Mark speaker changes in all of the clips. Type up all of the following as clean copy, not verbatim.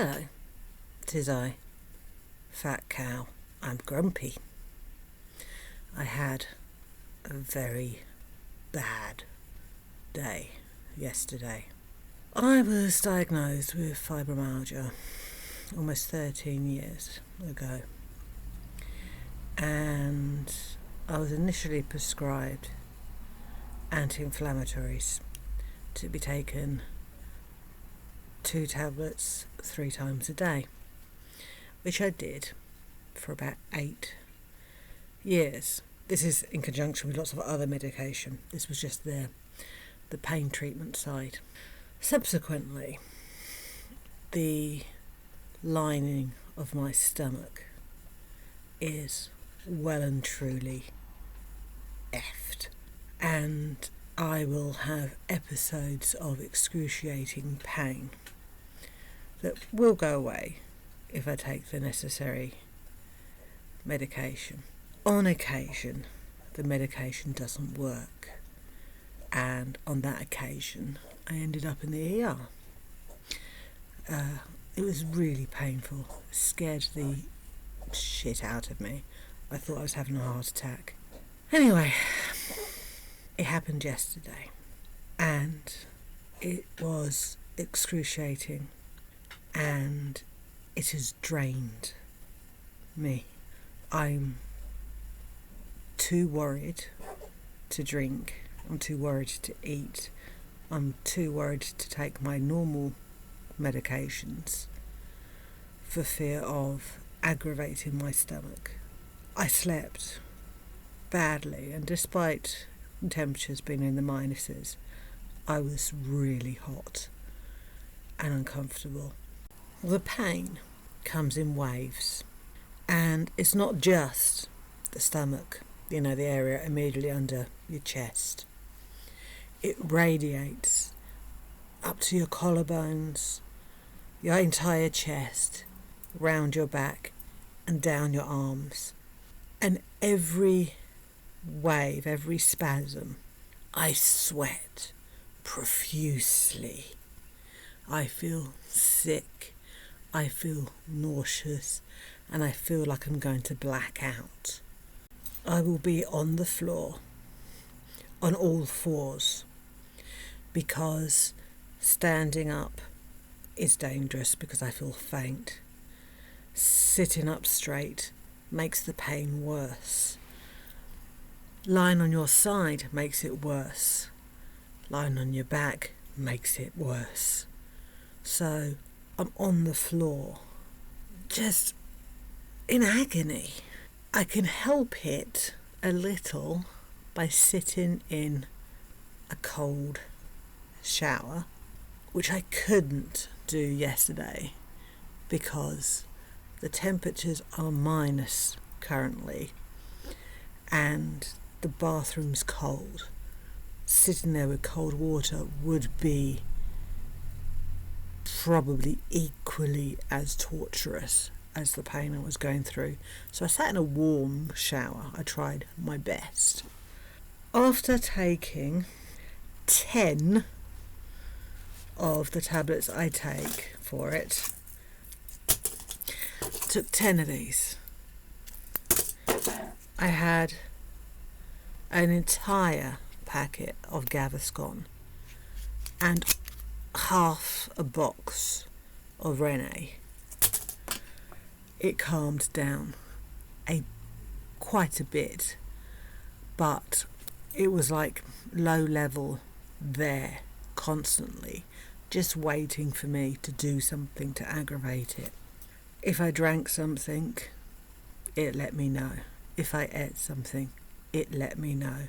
Speaker 1: Hello, 'tis I, Fat Cow. I'm grumpy. I had a very bad day yesterday. I was diagnosed with fibromyalgia almost 13 years ago, and I was initially prescribed anti-inflammatories to be taken 2 tablets 3 times a day, which I did for about 8 years. This is in conjunction with lots of other medication. This was just the pain treatment side. Subsequently, the lining of my stomach is well and truly effed, and I will have episodes of excruciating pain that will go away if I take the necessary medication. On occasion, the medication doesn't work, and on that occasion I ended up in the ER. It was really painful. It scared the shit out of me. I thought I was having a heart attack. Anyway, it happened yesterday, and it was excruciating, and it has drained me. I'm too worried to drink. I'm too worried to eat. I'm too worried to take my normal medications for fear of aggravating my stomach. I slept badly, and despite temperatures being in the minuses, I was really hot and uncomfortable. The pain comes in waves, and it's not just the stomach, the area immediately under your chest. It radiates up to your collarbones, your entire chest, round your back and down your arms. And every wave, every spasm, I sweat profusely. I feel sick, I feel nauseous, and I feel like I'm going to black out. I will be on the floor, on all fours, because standing up is dangerous because I feel faint. Sitting up straight makes the pain worse. Lying on your side makes it worse. Lying on your back makes it worse. So I'm on the floor, just in agony. I can help it a little by sitting in a cold shower, which I couldn't do yesterday because the temperatures are minus currently and the bathroom's cold. Sitting there with cold water would be probably equally as torturous as the pain I was going through. So I sat in a warm shower. I tried my best. After taking 10 of the tablets I take for it, took 10 of these, I had an entire packet of Gaviscon and half a box of Rene. It calmed down quite a bit, but it was like low level there constantly, just waiting for me to do something to aggravate it. If I drank something, it let me know. If I ate something, it let me know.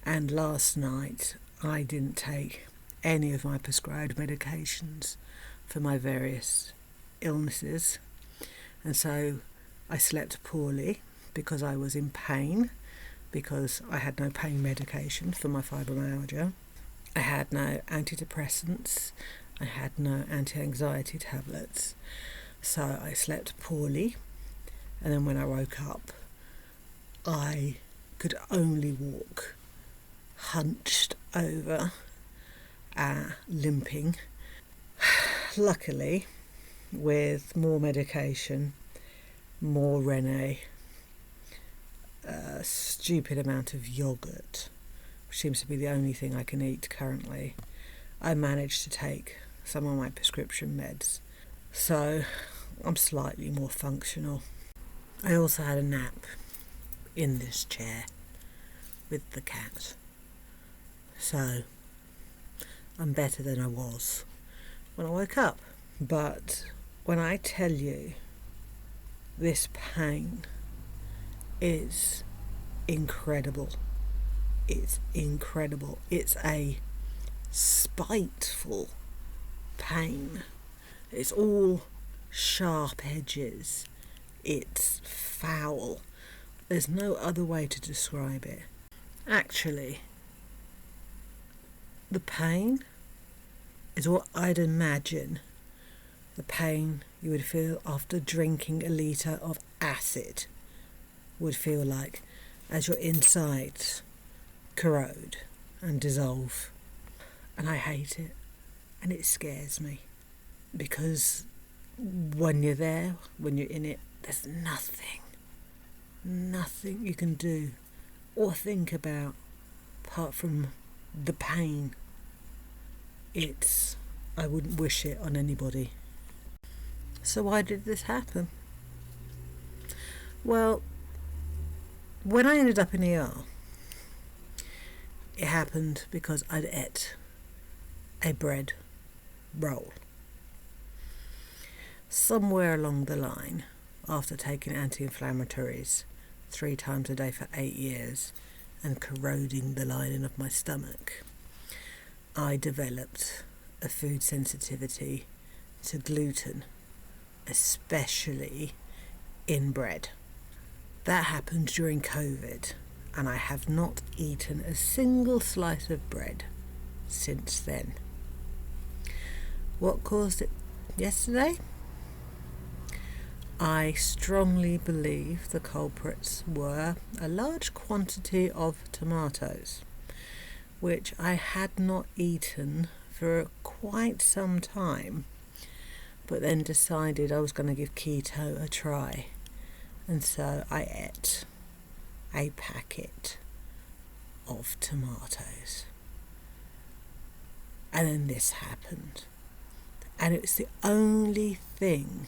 Speaker 1: And last night I didn't take any of my prescribed medications for my various illnesses, and so I slept poorly because I was in pain, because I had no pain medication for my fibromyalgia. I had no antidepressants, I had no anti-anxiety tablets, so I slept poorly, and then when I woke up I could only walk hunched over, limping. Luckily, with more medication, more Rene, a stupid amount of yoghurt, which seems to be the only thing I can eat currently. I managed to take some of my prescription meds, so I'm slightly more functional. I also had a nap in this chair with the cat, so I'm better than I was when I woke up. But when I tell you this pain is incredible, it's incredible. It's a spiteful pain. It's all sharp edges. It's foul. There's no other way to describe it. Actually, the pain is what I'd imagine the pain you would feel after drinking a litre of acid would feel like, as your insides corrode and dissolve. And I hate it, and it scares me, because when you're there, when you're in it, there's nothing you can do or think about apart from the pain. I wouldn't wish it on anybody. So why did this happen? Well, when I ended up in ER, it happened because I'd ate a bread roll. Somewhere along the line, after taking anti-inflammatories 3 times a day for 8 years and corroding the lining of my stomach, I developed a food sensitivity to gluten, especially in bread. That happened during COVID, and I have not eaten a single slice of bread since then. What caused it yesterday? I strongly believe the culprits were a large quantity of tomatoes, which I had not eaten for quite some time, but then decided I was going to give keto a try, and so I ate a packet of tomatoes. And then this happened, and it was the only thing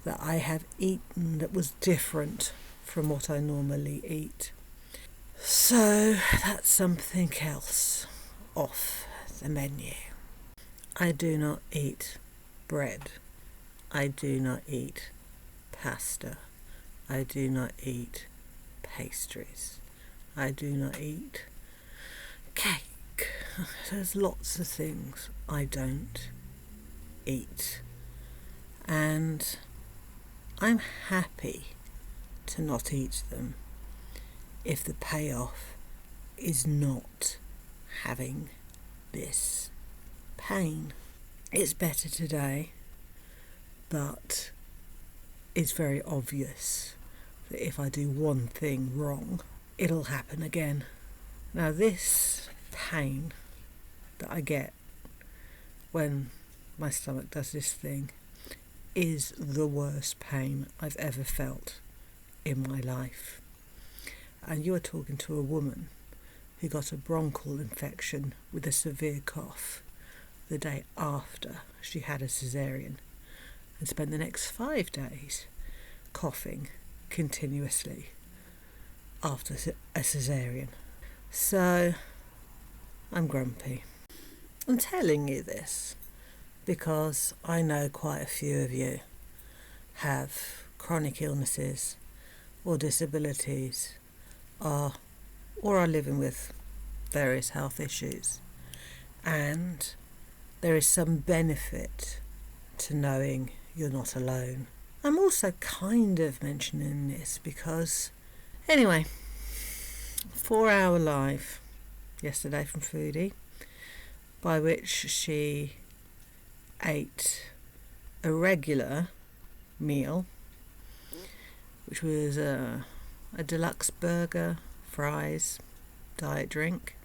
Speaker 1: that I have eaten that was different from what I normally eat. So that's something else off the menu. I do not eat bread. I do not eat pasta. I do not eat pastries. I do not eat cake. There's lots of things I don't eat. And I'm happy to not eat them if the payoff is not having this pain. It's better today, but it's very obvious that if I do one thing wrong, it'll happen again. Now, this pain that I get when my stomach does this thing is the worst pain I've ever felt in my life. And you are talking to a woman who got a bronchial infection with a severe cough the day after she had a caesarean, and spent the next 5 days coughing continuously after a caesarean. So I'm grumpy. I'm telling you this because I know quite a few of you have chronic illnesses or disabilities or are living with various health issues, and there is some benefit to knowing you're not alone. I'm also kind of mentioning this because, anyway, 4-hour live yesterday from Foodie, by which she ate a regular meal, which was a deluxe burger, fries, diet drink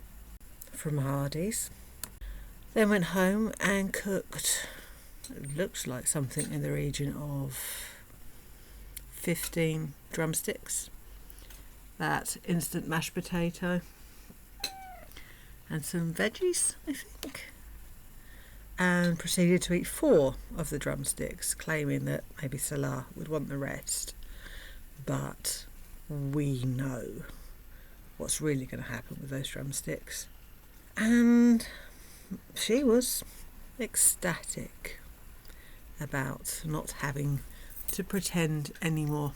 Speaker 1: from Hardee's. Then went home and cooked It looks like something in the region of 15 drumsticks, that instant mashed potato, and some veggies, I think, and proceeded to eat 4 of the drumsticks, claiming that maybe Salah would want the rest. But we know what's really going to happen with those drumsticks. And she was ecstatic about not having to pretend anymore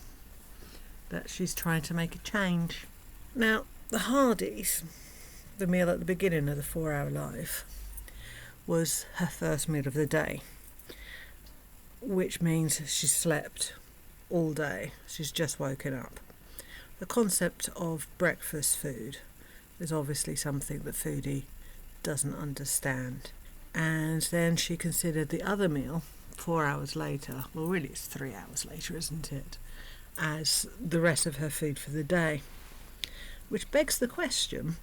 Speaker 1: that she's trying to make a change. Now, the Hardys, the meal at the beginning of the 4-hour life, was her first meal of the day, which means she slept all day. She's just woken up. The concept of breakfast food is obviously something that Foodie doesn't understand. And then she considered the other meal 4 hours later, well really it's 3 hours later, isn't it, as the rest of her food for the day. Which begs the question,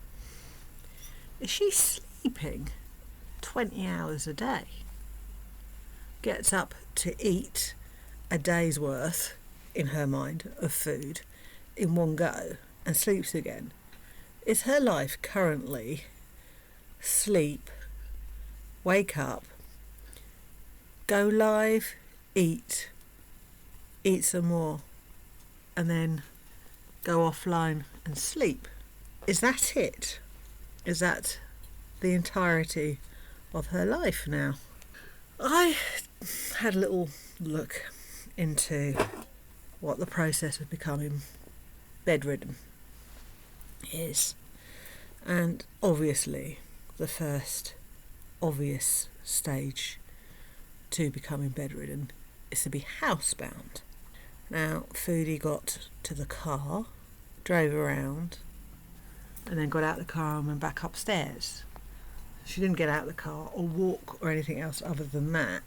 Speaker 1: is she sleeping 20 hours a day? Gets up to eat a day's worth, in her mind, of food in one go and sleeps again. Is her life currently sleep, wake up, go live, eat some more, and then go offline and sleep? Is that it? Is that the entirety of her life now? I had a little look into what the process of becoming bedridden is, and obviously the first obvious stage to becoming bedridden is to be housebound. Now, Foodie got to the car, drove around, and then got out of the car and went back upstairs. She didn't get out of the car or walk or anything else other than that.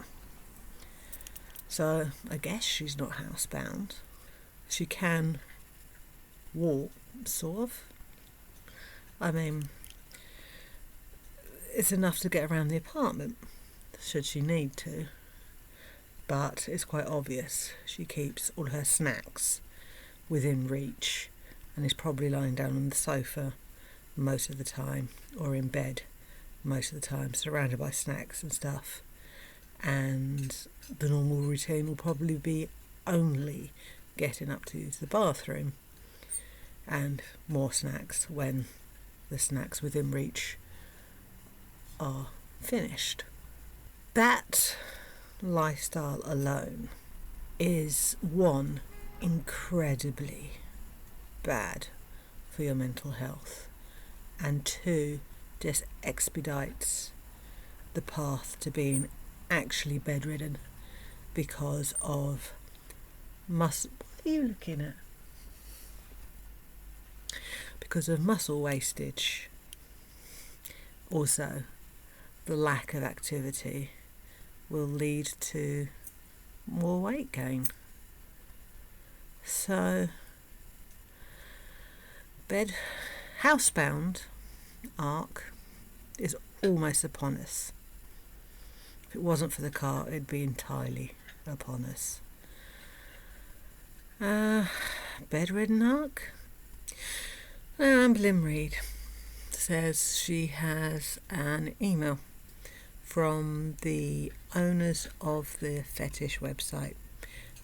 Speaker 1: So I guess she's not housebound. She can walk, sort of. I mean, it's enough to get around the apartment, should she need to. But it's quite obvious she keeps all her snacks within reach and is probably lying down on the sofa most of the time, or in bed most of the time, surrounded by snacks and stuff. And the normal routine will probably be only getting up to use the bathroom and more snacks when the snacks within reach are finished. That lifestyle alone is, one, incredibly bad for your mental health, and two, just expedites the path to being actually bedridden because of muscle. What are you looking at? Because of muscle wastage. Also, the lack of activity will lead to more weight gain. So, housebound arc is almost upon us. If it wasn't for the car, it'd be entirely upon us. Bedridden arc? Amberlynn Reid says she has an email from the owners of the fetish website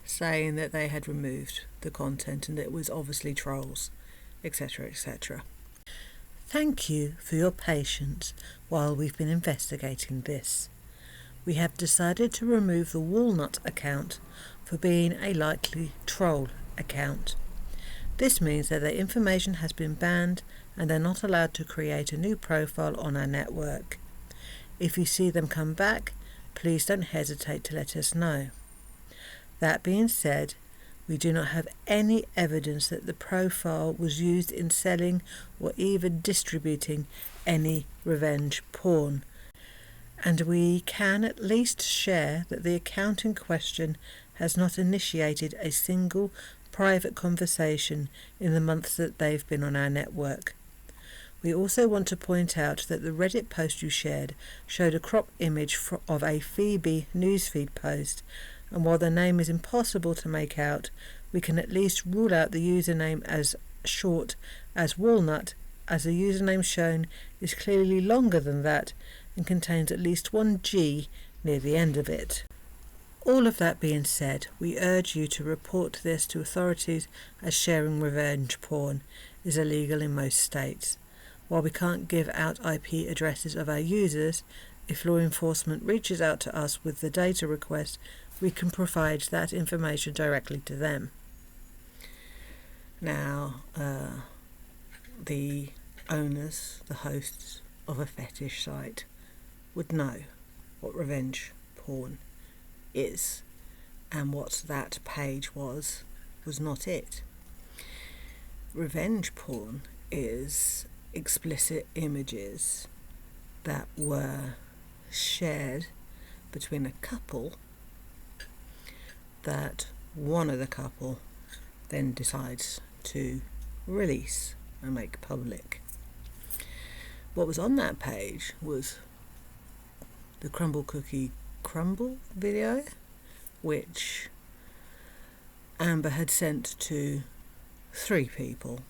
Speaker 1: saying that they had removed the content and it was obviously trolls, etc., etc. Thank you for your patience while we've been investigating this. We have decided to remove the Walnut account for being a likely troll account. This means that their information has been banned and they're not allowed to create a new profile on our network. If you see them come back, please don't hesitate to let us know. That being said, we do not have any evidence that the profile was used in selling or even distributing any revenge porn. And we can at least share that the account in question has not initiated a single private conversation in the months that they've been on our network. We also want to point out that the Reddit post you shared showed a crop image of a Phoebe newsfeed post, and while the name is impossible to make out, we can at least rule out the username as short as Walnut, as the username shown is clearly longer than that and contains at least one G near the end of it. All of that being said, we urge you to report this to authorities, as sharing revenge porn is illegal in most states. While we can't give out IP addresses of our users, if law enforcement reaches out to us with the data request, we can provide that information directly to them. Now, the owners, the hosts of a fetish site would know what revenge porn is, and what that page was not it. Revenge porn is explicit images that were shared between a couple that one of the couple then decides to release and make public. What was on that page was the Crumble Cookie Crumble video, which Amber had sent to 3 people,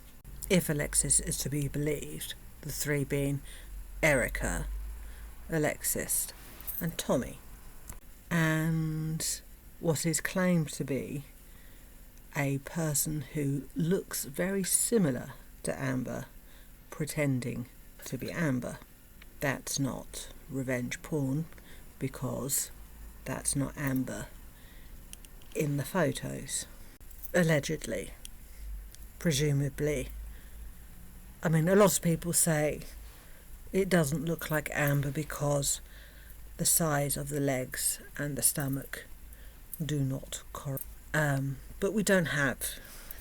Speaker 1: if Alexis is to be believed, the 3 being Erica, Alexis and Tommy. And what is claimed to be a person who looks very similar to Amber pretending to be Amber. That's not revenge porn, because that's not Amber in the photos. Allegedly. Presumably. I mean, a lot of people say it doesn't look like Amber because the size of the legs and the stomach do not correspond. But we don't have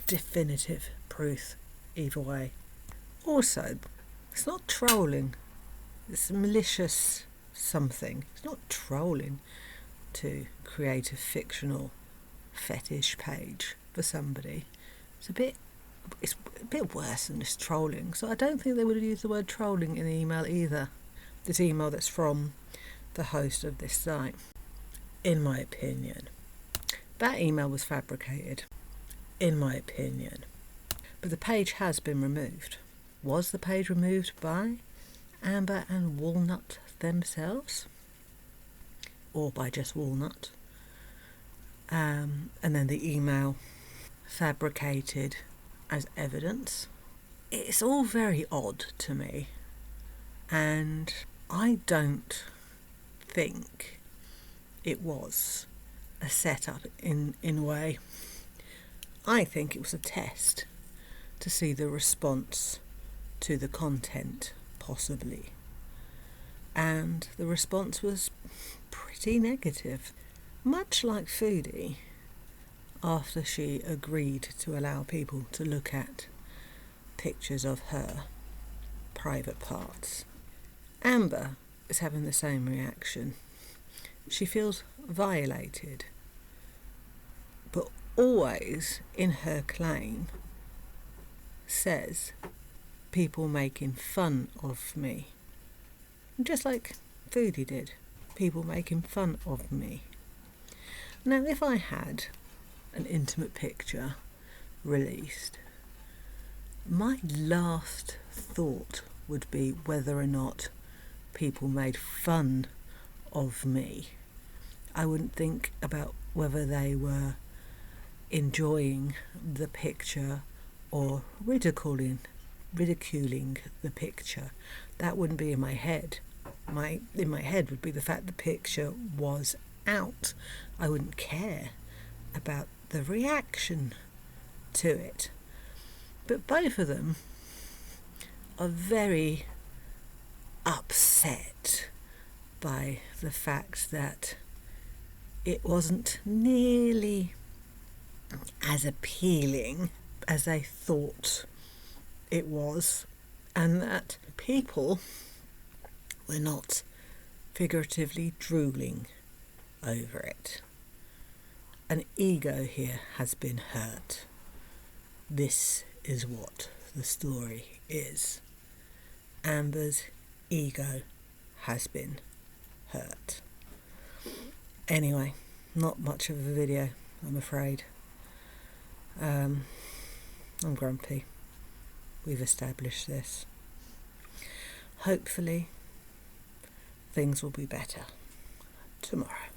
Speaker 1: definitive proof either way. Also, it's not trolling. It's malicious something. It's not trolling to create a fictional fetish page for somebody. It's a bit worse than just trolling. So I don't think they would have used the word trolling in the email either. This email that's from the host of this site, in my opinion. That email was fabricated, in my opinion. But the page has been removed. Was the page removed by Amber and Walnut themselves? Or by just Walnut? And then the email fabricated as evidence. It's all very odd to me. And I don't think it was a setup in a way. I think it was a test to see the response to the content, possibly. And the response was pretty negative. Much like Foodie, after she agreed to allow people to look at pictures of her private parts. Amber is having the same reaction. She feels violated, but always in her claim says people making fun of me. Just like Foodie did, people making fun of me. Now, if I had an intimate picture released, my last thought would be whether or not people made fun of me. I wouldn't think about whether they were enjoying the picture or ridiculing the picture. That wouldn't be in my head. In my head would be the fact the picture was out. I wouldn't care about the reaction to it. But both of them are very upset by the fact that it wasn't nearly as appealing as they thought it was, and that people were not figuratively drooling over it. An ego here has been hurt. This is what the story is. Amber's ego has been hurt. Anyway, not much of a video, I'm afraid. I'm grumpy. We've established this. Hopefully, things will be better tomorrow.